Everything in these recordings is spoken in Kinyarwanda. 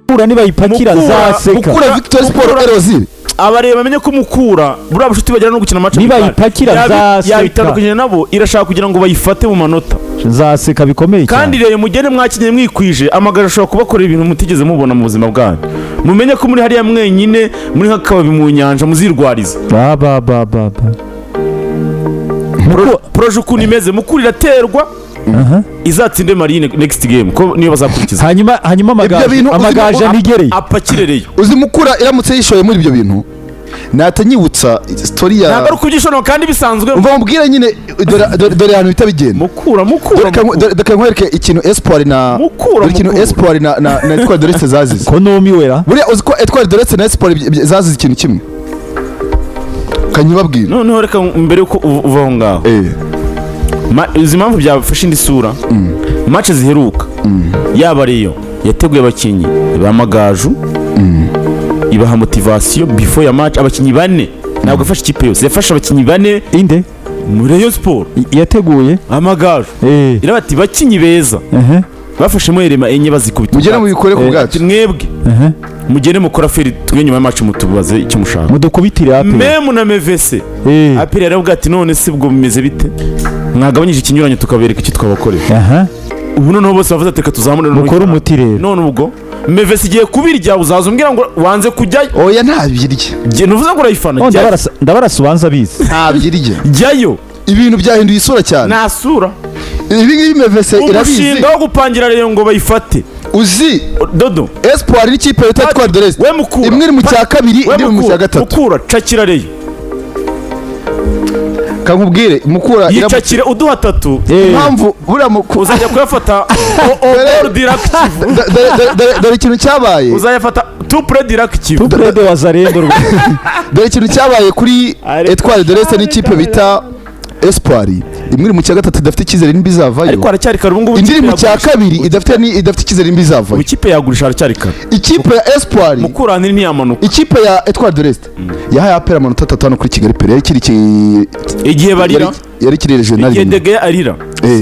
Mukura nibayipakira zaseka. Mukura Victory Sport Erozil abareba bamenye ko Mukura buriya bushuti bagera no gukina match nibayipakira zaseka yabitandukanye nabo irashaka kugira ngo bayifate mu manota zaseka bikomeye cyane. Kandi rero mugende mwakinye mwikwije amagara ashobora kubakorera ibintu mutigeze mubona mu buzima bwanyu. Mumenye ko muri hariya mwenyine muri nk'akababi mu nyanja muzirwariza. Proje ukuntu imeze Mukura iraterwa izatsinde Marine next game ko niyo bazakurikiza. Hanyuma amagaje nigereye apakirereyo. Uzi Mukura iramutse yishoye muri ibyo bintu natanyibutsa story ya ntabwo kugishono kandi bisanzwe. Umva mbwira nyine dore hano bitabigenda. Mukura dore nkwereke ikintu Espoir na ikintu Espoir na Etoile de l'Est zazize. Ko numiwera. Buriya uzi ko Etoile de l'Est na Espoir zazize ikintu kimwe. Kanyibabwira. Noneho reka mbere uko uva aho ngaho. Izi mpamvu byafashe indi sura. Match ziheruka yaba ariyo yateguye abakinyi bamagaju ibaha motivation before ya match. Abakinyi bane ntabwo afashe ikipe yose, yafashe abakinyi bane inde muri Rayon Sport yateguye amagaju irabati bakinyi beza bafashemo erema enye bazikubita. Mugere mu bikore ku bwacu mwebwe mugere mukora feri twe nyuma ya match mutubaze icyo mushaka mudukubitire ape meme na MVC ape yaravuga ati none se bwo bimeze bite mwagabanyije ikinyuranyo tukabereka icyo twabakorera. Ubu noneho bose bavuze ati tuzamure mukora umuti rero none ubwo MVC igiye kubirya uzaza umbwira ngo wanze kujyayo. Oya ntabirya je nuvuze ngo urayifana ndabarasubanza bize ntabirya jyayo. Ibintu byahinduye isura cyane na sura ibi ngibi MVC irabizi umushinga wo gupangira rero ngo bayifate. Uzi Dodo Espoir n'ikipe ya Etoile de l'Est imwe iri mu cya kabiri indi mu cya gatatu. Mukura cakira reyo kankubwire Mukura yicakire uduha 3 impamvu buriya Mukura uzajya kuyafata dore ikintu cyabaye uzayafata tupre directive tupre de wazarendo dore ikintu cyabaye kuri Etoile de l'Est n'ikipe bita Espoir imwe mu cya gatatu idafite ikizere nimbi zavayo ariko aracyari karubungu indi mu cya kabiri idafite ikizere nimbi zavayo. Ikipe yagurisha aracyari kare. Ikipe ya Espoir Mukura ni yamanuka. Ikipe ya Etoile de l'Est yahaye apera amanota 3 kuri Kigali Pere yari kiri igihe barira yari kiri regional igihe dege arira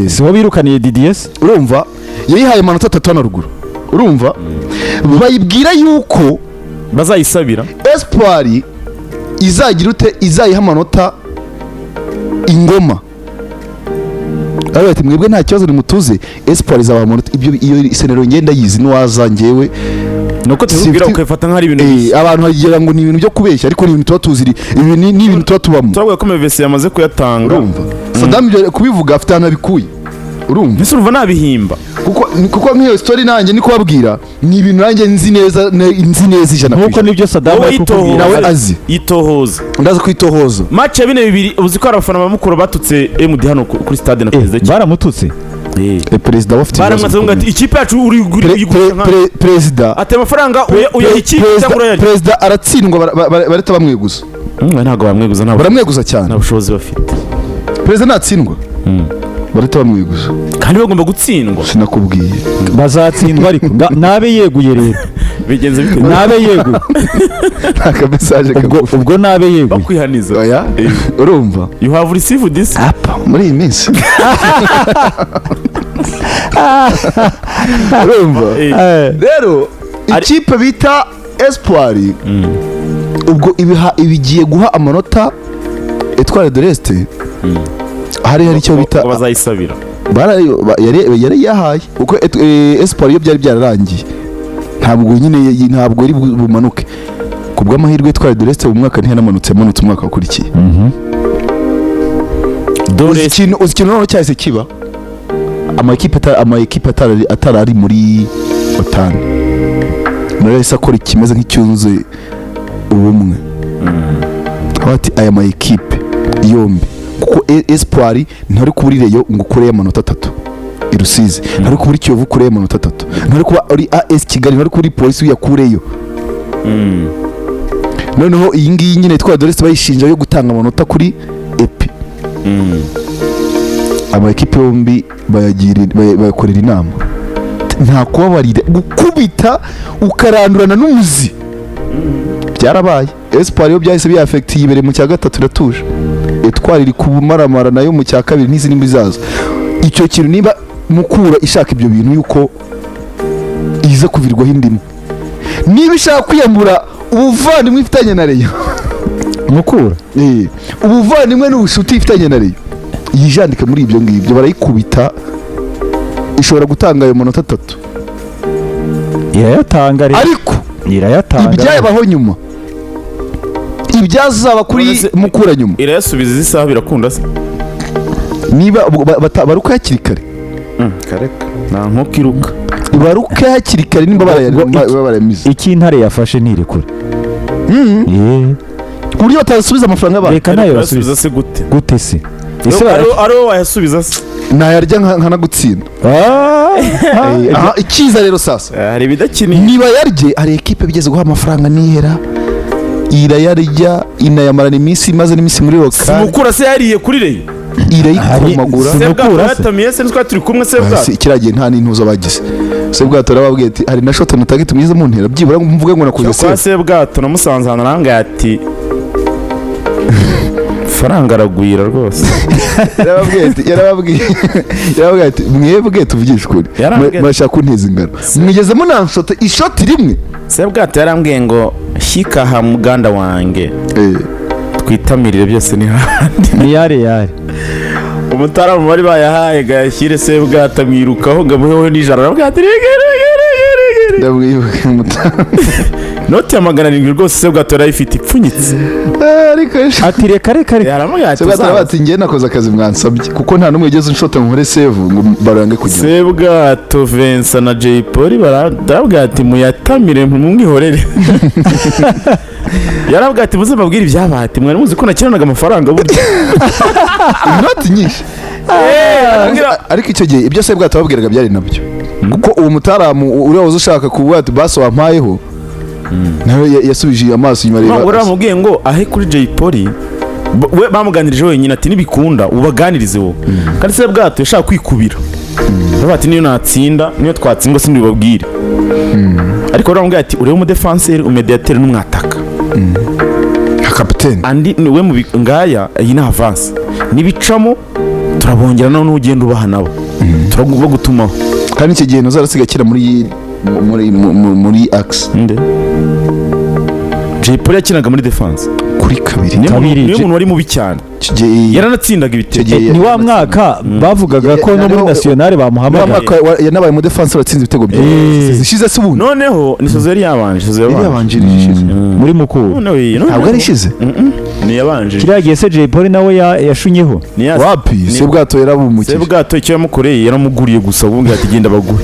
si wo birukaniye DDS urumva yayihaye amanota 3 ruguru urumva bayibwira yuko bazayisabira Espoir izagira ute izayiha amanota ingoma. Ati mwebwe nta kibazo nimutuze Espoir izaba amanota ibyo iyo senero ngenda yizi nwaza ngewe nuko tuzubwira ukafata nk'ari ibintu abantu bagira ngo ni ibintu byo kubeshya ariko ni ibintu tuba tuziri ibi ni ibintu tuba tubamo. Turabwo ko MVC yamaze kuyatanga urumva Saddam ibyo kubivuga afite hano bikuye urumva mbese urumva nabihimba kuko nk'iyo story nanjye ni kubabwira ni ibintu nanjye nzi neza ijana nkuko nibyo Saddam yakubwira nawe azi yitohoza ndaza kwitohoza. Match ya bine bibiri uzi ko abafana ba Mukura batutse MD hano kuri stade na president baramututse perezida wafite baramutse ngo ati ikipe yacu uri perezida ate amafaranga uya ikipe cyangwa yari perezida aratsindwa bareta bamweguza. Ntabwo bamweguza ntabwo baramweguza cyane nta bushobozi bafite. Perezida natsindwa bareta bamweguza kandi bagomba gutsindwa. Sinakubwiye bazatsindwa ariko nabe yeguye rero bigenze bite nabe yeguye aka message ubwo nabe yeguye bakwihaniza. Oya urumva you have received this app muri iyi minsi urumva rero ikipe bita Espoir ubwo ibigiye guha amanota Etoile de l'Est hari icyo bita bazayisabira yari yahaye uko Espoir iyo byari byararangiye ntabwo iri bumanuke kubw'amahirwe Etoile de l'Est mu mwaka ntiyanamanutse umwaka wakurikiye. Uzi ikintu noneho cyahise kiba amakipe atarari muri batanu narahise akora ikimeze nk'icyunze ubumwe ati aya makipe yombi kuko Espoir ntari kuburi Reyo ngo ukure amanota 3 irusize ntari kuburi Kiyovu ukure amanota 3 ntari kuba ari AS Kigali ntari kuburi Polisi yakureyo. Noneho iyi ngiyi nyine Etoile de l'Est bayishinja yo gutanga amanota kuri epi amakipe yombi bayakorera inama nta kubabarira gukubita ukarandurana n'umuzi byarabaye. Espoir yo byahise byafectiye ibere mu cya gatatu iratuje Etoile iri kubumaramara nayo mu cya kabiri n'izi nimbi zazo. Icyo kintu niba Mukura ishaka ibyo bintu yuko iza kuvirwaho indimo niba ishaka kwiyambura ubuvandimwe ifitanye na Rayon Mukura ubuvandimwe n'ubushuti ifitanye na Rayon yijandika muri ibyo ngibyo barayikubita ishobora gutanga ayo manota 3 irayatanga rero ariko irayatanga ibyabaho nyuma ibyazaba kuri Mukura nyuma irayasubiza izi saha birakunda se niba baruka hakiri kare kareka nta nkoko iruka baruka hakiri kare nimba barayamize iki Intare yafashe ntirekure ku buryo batasubiza amafaranga y'abantu reka nayo basubiza se gute se ari wowe wayasubiza se nayarya nkanagutsinda ikiza rero sasa hari ibidakiniye niba yarye hari ekipe bigeze guha amafaranga nihera irayarya inayamarana iminsi maze n'iminsi muri lokali Mukura se yariye kuri Rayon irayikomagura Sebwato yatamiye se nitwa turi kumwe Sebwato kiragiye nta n'intuzo bagize Sebwato arababwiye ati hari na shot na target mwiza mu ntera byibura mvuge ngo nakoze Sebwato namusanze hano aranga ati faranga aragwira rwose yarababwiye ati mwebwe tuvugisha ukuri murashaka kunteza ingano mwigezemo na ishoti rimwe Sebwato yarambwiye ngo shikaha muganda wange twitamirire byose ni handi ni yare umutaramu bari bayahaye gashyire Sebwato amwirukaho ngamuheho n'ijana arabwira ati ndamwibuka umutaramu noti ya 700 rwose Sebwato yarayifite ipfunyitse ati reka Sebwato arabati ngiye nakoze akazi mwansabye kuko nta numwe ugeze unshota nkore save ngo barange kujya Sebwato Vincent na Jay Polly barabwira ati muyatamire mumwihorere yarabwira ati muze babwire ibyabati mwari muzi ko nakiranaga amafaranga burya inoti nyinshi ariko icyo gihe ibyo Sebwato babwiraga byari nabyo kuko uwo mutaramu uri wazo ushaka kuvuga ati baso wampayeho nawe yasubije amaso inyuma reba baramubwiye ngo ahe kuri Jay Polly we bamuganirije wenyine ati nibikunda ubaganirize wowe kandi Sebwato yashaka kwikubira bati niyo natsinda niyo twatsinda sindi babwire ariko baramubwiye ati uri umudefenseur umediateur n'umwataka kapiteni andi niwe mu ngaya iyi na avance nibicamo turabongera naho n'ugenda ubaha nabo turagomba gutumaho kandi iki gihe ntuzarasiga kira muri axe Jay Polly yakinaga muri defense kuri kabiri niyo muntu wari mubi cyane yaranatsindaga ibitego ni wa mwaka bavugaga ko no muri nationale bamuhamagaye yanabaye mu defense watsinze ibitego byinshi zishize se ubundi noneho ni Sozo yari yabanjirije muri Mukura ntabwo ari ishize ni yabanje kiriya gihe se Jay Polly nawe yashunyeho wapi Sebwato yarabumukije Sebwato icyo yamukoreye yaramuguriye gusa ubundi ati genda baguhe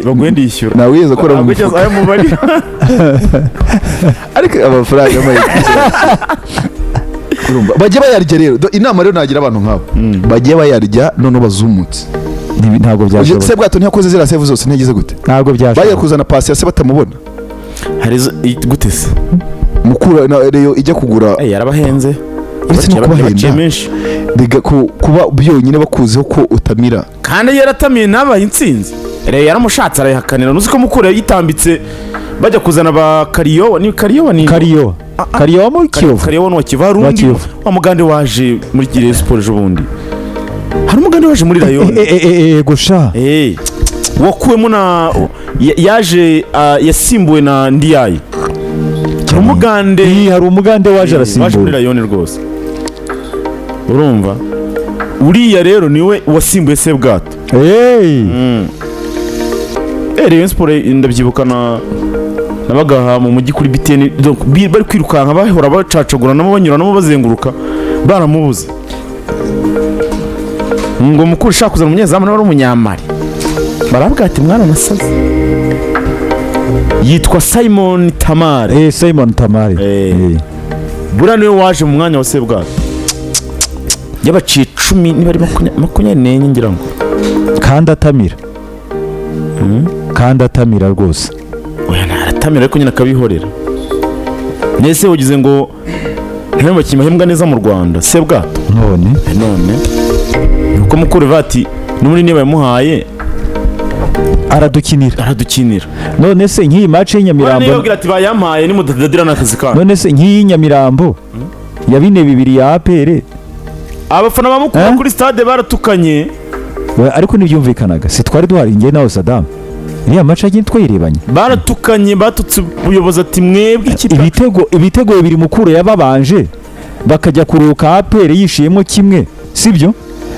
bagwenda yishyura nawe yeza ko aramufuka ariko amafaranga bajye bayarya rero inama rero nagira abantu nk'abo bajye bayarya none bazumutse ntabwo byashoboka Sebwato ntiyakoze zira save zose ntiyagize gute ntabwo byashoboka bajya kuzana pasi ya se batamubona hari gute se Mukura na Rayon ijya kugura yarabahenze uretse no kubahenda biga kuba byonyine bakuzeho ko utamira kandi yaratamiye nabaye intsinzi Rayon yaramushatse arayihakanira nuzi ko Mukura yitambitse bajya kuzana ba Kariyo mu Kiyovu Kariyo no Kivarundi wa mugande waje muri Gire Sport ubundi hari umugande waje muri Rayon gusha wakuwemo na yaje yasimbuwe na Ndiaye hari umugande waje arasimbuwe muri Rayon rwose urumva uriya rero niwe wasimbuye Sebwato Rayon Sport ndabyibukana nabagaha mu mujyi kuri BTN bari kwirukanka bahora bacacagura namo banyuranamo bazenguruka baramubuze ngo Mukura ushaka kuzana umunyezamu nawe ari umunyamari barabwira ati mwana nasaze yitwa Simon Tamare buriya niwe waje mu mwanya wa Sebwato yabaciye 10 niba ari 24 ngira ngo kandi atamira rwose oya naratamira ariko nyine akabihorera nese ugize ngo ntabe bakinnyi bahembwa neza mu Rwanda Sebwato none uko Mukura bati n'umuri niba yamuhaye aradukinira none se nk'iyi match y'Inyamirambo yabwira ati bayampaye ni mudadadira n'akazi kanyu none se nk'iyi Nyamirambo ya 4-2 ya APR abafana ba Mukura kuri stade baratukanye ariko nibyumvikanaga si twari duhari ngiye nawe Saddam iriya maca nyine twayirebanye baratukanye batutse ubuyobozi ati mwebwe ikipe ibitego bibiri Mukura yababanje bakajya kuruka APR yishiyemo kimwe sibyo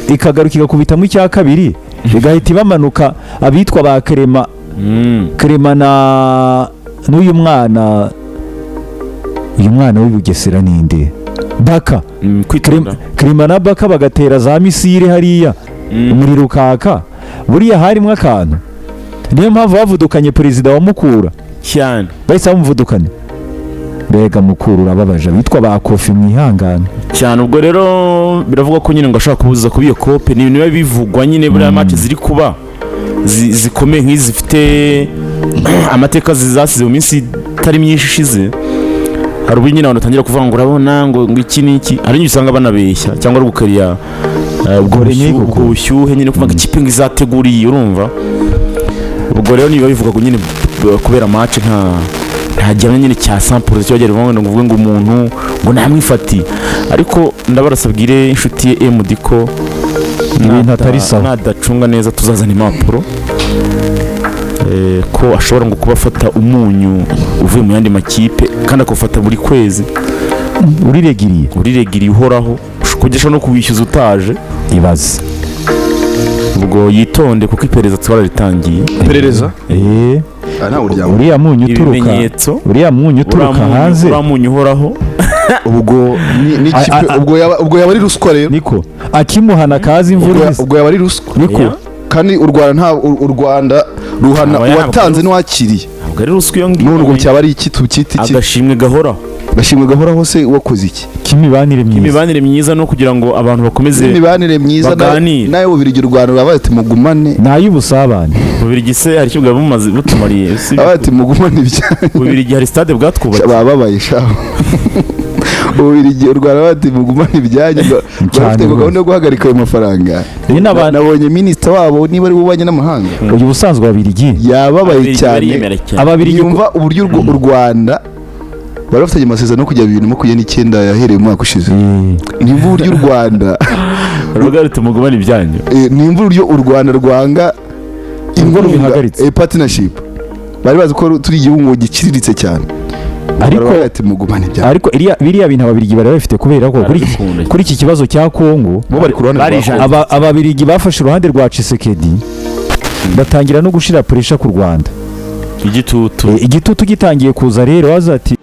ikagaruka igakubitamo icya kabiri igahita ibamanuka abitwa ba Krema na n'uyu mwana w'Ubugesera ninde Baka Krema na Baka bagatera za misire hariya umuriro kaka buriya harimo akantu niyo mpamvu bavudukanye perezida wa Mukura cyane bahise bamuvudukanye mbega Mukura urababaje bitwa ba Kofi mwihangana cyane ubwo rero biravuga ko nyine ngo ashaka kubuza kubiyo kope ni ibintu biba bivugwa nyine buriya match ziri kuba zikomeye nk'izi zifite amateka zasize mu minsi itari myinshi ishize hari ubwo nyine abantu batangira kuvuga ngo urabona ngo iki n'iki hari nyine usanga banabeshya cyangwa ari gukariya ubwo bushyuhe nyine kuvuga ikipe ngo izateguriye urumva ubwo rero niba bivuga ngo nyine kubera match nta gihamya nyine cya sample cyo bagera ngo uvuge ngo umuntu ngo namwifati ariko ndabarasabwire inshuti ye MD ko ibintu atari sawa nadacunga neza tuzazana impapuro ko ashobora ngo kubafata umunyu uvuye mu yandi makipe kandi akufata buri kwezi uriregiriye uhoraho kugisha no kubishyuza utaje ibaze ubwo yitonde kuko iperereza twaratangiye iperereza uriya munyu uturuka hanze uriya munyu uhoraho ubwo yaba ari ruswa rero niko akimuhana kazi imvura ubwo yaba ari ruswa niko kandi u Rwanda ruhana uwatanze n'uwakiriye ntabwo ari ruswa iyo ngiyo nubwo cyaba ari iki tubyita iki agashimwe gahoraho se wakoze iki k'imibanire myiza no kugira ngo abantu bakomeze imibanire myiza nayo Bubiligi u Rwanda baba bati mugumane n'ay'ubusabane Bubiligi se hari icyo bwaba bumaze butumariye bati mugumane ibyanyu Bubiligi hari stade bwatwubatse bababaye shaho Bubiligi u Rwanda bati mugumane ibyanyu bafite gahunda yo guhagarika ayo mafaranga nabonye minisita wabo niba ari ubanye n'amahanga uyu busanzwe Bubiligi yababaye cyane Ababiligi yumva uburyo u Rwanda bari bafitanye amasezerano no kujya 2029 yahereye mu mwaka ushize nimba uburyo u Rwanda rugarute mugumane ibyanyu nimba uburyo u Rwanda rwanga ingoro bihagaritse partnership bari bazi ko turi igihugu giciriritse cyane ariko biriya bintu Ababiligi bari bafite kubera ko kuri iki kibazo cya Kongo bo bari ku ruhande rwa Ababiligi bafashe uruhande rwa Tshisekedi batangira no gushira pressure ku Rwanda igitutu gitangiye kuza rero azati